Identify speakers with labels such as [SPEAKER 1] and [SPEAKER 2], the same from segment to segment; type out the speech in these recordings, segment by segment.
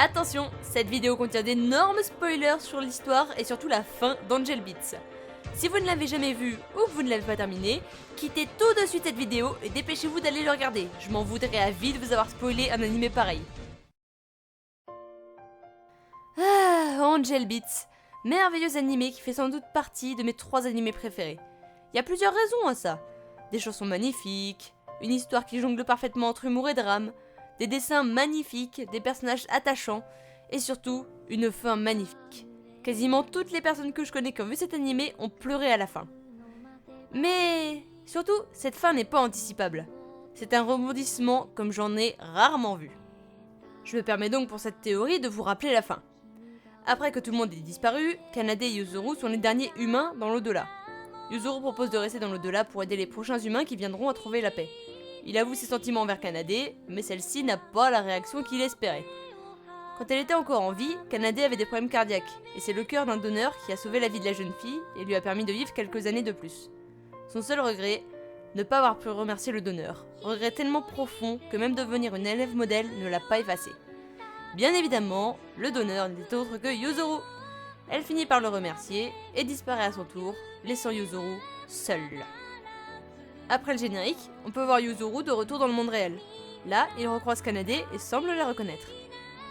[SPEAKER 1] Attention, cette vidéo contient d'énormes spoilers sur l'histoire et surtout la fin d'Angel Beats. Si vous ne l'avez jamais vu ou que vous ne l'avez pas terminé, quittez tout de suite cette vidéo et dépêchez-vous d'aller le regarder. Je m'en voudrais à vie de vous avoir spoilé un animé pareil. Ah, Angel Beats, merveilleux animé qui fait sans doute partie de mes 3 animés préférés. Il y a plusieurs raisons à ça. Des chansons magnifiques, une histoire qui jongle parfaitement entre humour et drame, des dessins magnifiques, des personnages attachants, et surtout, une fin magnifique. Quasiment toutes les personnes que je connais qui ont vu cet animé ont pleuré à la fin. Mais surtout, cette fin n'est pas anticipable. C'est un rebondissement comme j'en ai rarement vu. Je me permets donc pour cette théorie de vous rappeler la fin. Après que tout le monde ait disparu, Kanade et Yuzuru sont les derniers humains dans l'au-delà. Yuzuru propose de rester dans l'au-delà pour aider les prochains humains qui viendront à trouver la paix. Il avoue ses sentiments envers Kanade, mais celle-ci n'a pas la réaction qu'il espérait. Quand elle était encore en vie, Kanade avait des problèmes cardiaques, et c'est le cœur d'un donneur qui a sauvé la vie de la jeune fille et lui a permis de vivre quelques années de plus. Son seul regret, ne pas avoir pu remercier le donneur. Regret tellement profond que même devenir une élève modèle ne l'a pas effacé. Bien évidemment, le donneur n'était autre que Yuzuru. Elle finit par le remercier et disparaît à son tour, laissant Yuzuru seul. Après le générique, on peut voir Yuzuru de retour dans le monde réel. Là, il recroise Kanade et semble la reconnaître.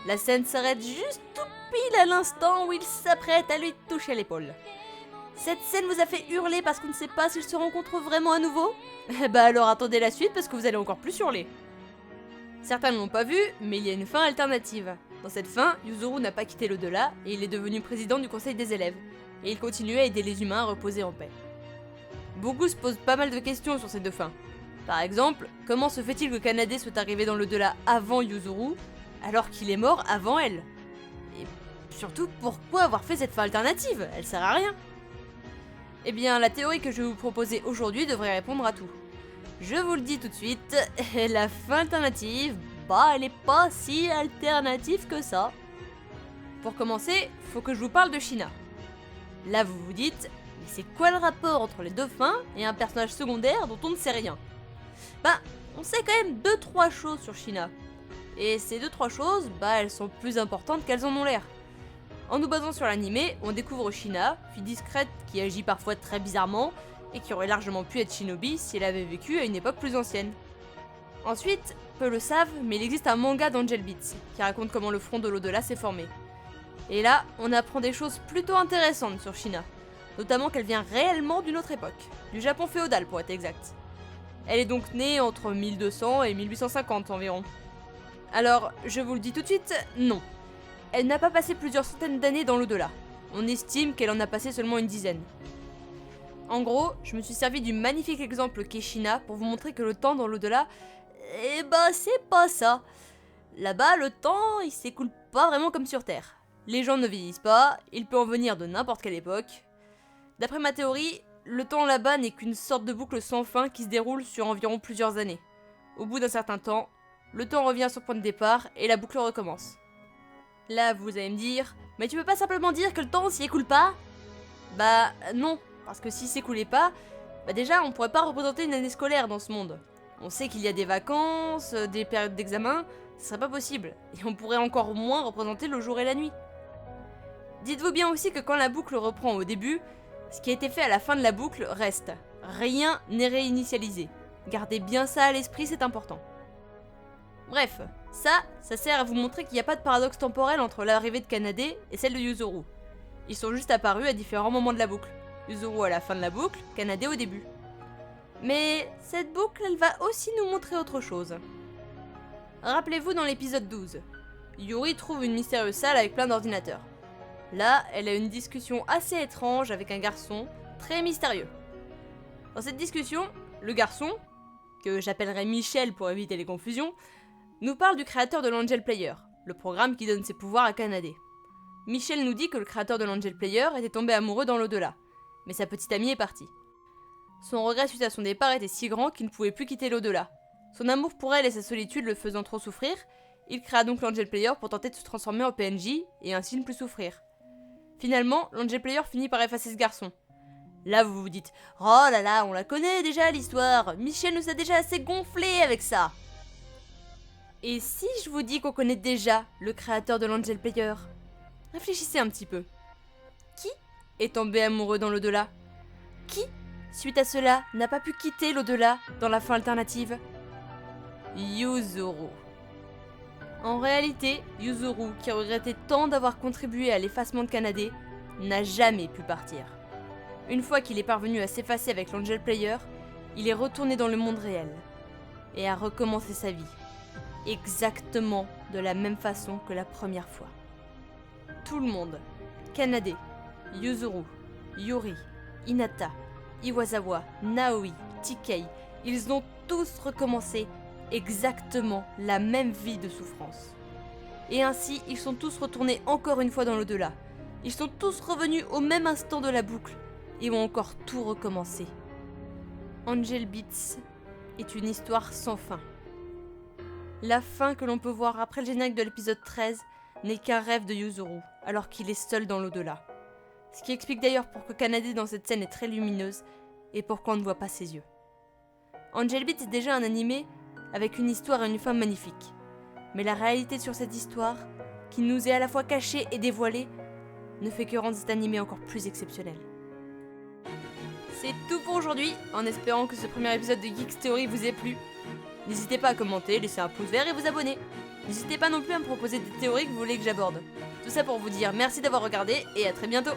[SPEAKER 1] La scène s'arrête juste tout pile à l'instant où il s'apprête à lui toucher l'épaule. Cette scène vous a fait hurler parce qu'on ne sait pas s'ils se rencontrent vraiment à nouveau? Bah alors attendez la suite parce que vous allez encore plus hurler. Certains ne l'ont pas vu, mais il y a une fin alternative. Dans cette fin, Yuzuru n'a pas quitté l'au-delà et il est devenu président du conseil des élèves. Et il continue à aider les humains à reposer en paix. Beaucoup se posent pas mal de questions sur ces deux fins. Par exemple, comment se fait-il que Kanade soit arrivé dans l'au-delà avant Yuzuru, alors qu'il est mort avant elle? Et surtout, pourquoi avoir fait cette fin alternative? Elle sert à rien. Eh bien, la théorie que je vais vous proposer aujourd'hui devrait répondre à tout. Je vous le dis tout de suite, la fin alternative, bah elle est pas si alternative que ça. Pour commencer, faut que je vous parle de Shina. Là vous vous dites, mais c'est quoi le rapport entre les deux fins et un personnage secondaire dont on ne sait rien? Bah, on sait quand même 2-3 choses sur Shina. Et ces 2-3 choses, bah elles sont plus importantes qu'elles en ont l'air. En nous basant sur l'animé, on découvre Shina, fille discrète qui agit parfois très bizarrement, et qui aurait largement pu être shinobi si elle avait vécu à une époque plus ancienne. Ensuite, peu le savent, mais il existe un manga d'Angel Beats, qui raconte comment le front de l'au-delà s'est formé. Et là, on apprend des choses plutôt intéressantes sur Shina, notamment qu'elle vient réellement d'une autre époque, du Japon féodal pour être exact. Elle est donc née entre 1200 et 1850 environ. Alors, je vous le dis tout de suite, non. Elle n'a pas passé plusieurs centaines d'années dans l'au-delà. On estime qu'elle en a passé seulement une dizaine. En gros, je me suis servi du magnifique exemple qu'est Shina pour vous montrer que le temps dans l'au-delà, eh bah c'est pas ça. Là-bas, le temps, il s'écoule pas vraiment comme sur Terre. Les gens ne vieillissent pas, il peut en venir de n'importe quelle époque. D'après ma théorie, le temps là-bas n'est qu'une sorte de boucle sans fin qui se déroule sur environ plusieurs années. Au bout d'un certain temps, le temps revient à son point de départ et la boucle recommence. Là, vous allez me dire, mais tu peux pas simplement dire que le temps s'y écoule pas? Bah non. Parce que s'il s'écoulait pas, bah déjà on pourrait pas représenter une année scolaire dans ce monde. On sait qu'il y a des vacances, des périodes d'examen, ce serait pas possible. Et on pourrait encore moins représenter le jour et la nuit. Dites-vous bien aussi que quand la boucle reprend au début, ce qui a été fait à la fin de la boucle reste. Rien n'est réinitialisé. Gardez bien ça à l'esprit, c'est important. Bref, ça sert à vous montrer qu'il n'y a pas de paradoxe temporel entre l'arrivée de Kanade et celle de Yuzuru. Ils sont juste apparus à différents moments de la boucle. Yuzuru à la fin de la boucle, Kanade au début. Mais cette boucle, elle va aussi nous montrer autre chose. Rappelez-vous dans l'épisode 12, Yuri trouve une mystérieuse salle avec plein d'ordinateurs. Là, elle a une discussion assez étrange avec un garçon très mystérieux. Dans cette discussion, le garçon, que j'appellerai Michel pour éviter les confusions, nous parle du créateur de l'Angel Player, le programme qui donne ses pouvoirs à Kanade. Michel nous dit que le créateur de l'Angel Player était tombé amoureux dans l'au-delà. Mais sa petite amie est partie. Son regret suite à son départ était si grand qu'il ne pouvait plus quitter l'au-delà. Son amour pour elle et sa solitude le faisant trop souffrir, il créa donc l'Angel Player pour tenter de se transformer en PNJ et ainsi ne plus souffrir. Finalement, l'Angel Player finit par effacer ce garçon. Là vous vous dites « Oh là là, on la connaît déjà l'histoire, Michel nous a déjà assez gonflé avec ça !» Et si je vous dis qu'on connaît déjà le créateur de l'Angel Player? Réfléchissez un petit peu. Qui est tombé amoureux dans l'au-delà? Qui, suite à cela, n'a pas pu quitter l'au-delà dans la fin alternative? Yuzuru. En réalité, Yuzuru, qui regrettait tant d'avoir contribué à l'effacement de Kanade, n'a jamais pu partir. Une fois qu'il est parvenu à s'effacer avec l'Angel Player, il est retourné dans le monde réel et a recommencé sa vie, exactement de la même façon que la première fois. Tout le monde, Kanade, Yuzuru, Yuri, Hinata, Iwasawa, Naoi, TK, ils ont tous recommencé exactement la même vie de souffrance. Et ainsi, ils sont tous retournés encore une fois dans l'au-delà. Ils sont tous revenus au même instant de la boucle et ont encore tout recommencé. Angel Beats est une histoire sans fin. La fin que l'on peut voir après le générique de l'épisode 13 n'est qu'un rêve de Yuzuru, alors qu'il est seul dans l'au-delà. Ce qui explique d'ailleurs pourquoi Kanade dans cette scène est très lumineuse et pourquoi on ne voit pas ses yeux. Angel Beats est déjà un animé avec une histoire et une fin magnifique. Mais la réalité sur cette histoire, qui nous est à la fois cachée et dévoilée, ne fait que rendre cet animé encore plus exceptionnel. C'est tout pour aujourd'hui, en espérant que ce premier épisode de Geeks Theory vous ait plu. N'hésitez pas à commenter, laisser un pouce vert et vous abonner. N'hésitez pas non plus à me proposer des théories que vous voulez que j'aborde. Tout ça pour vous dire merci d'avoir regardé et à très bientôt.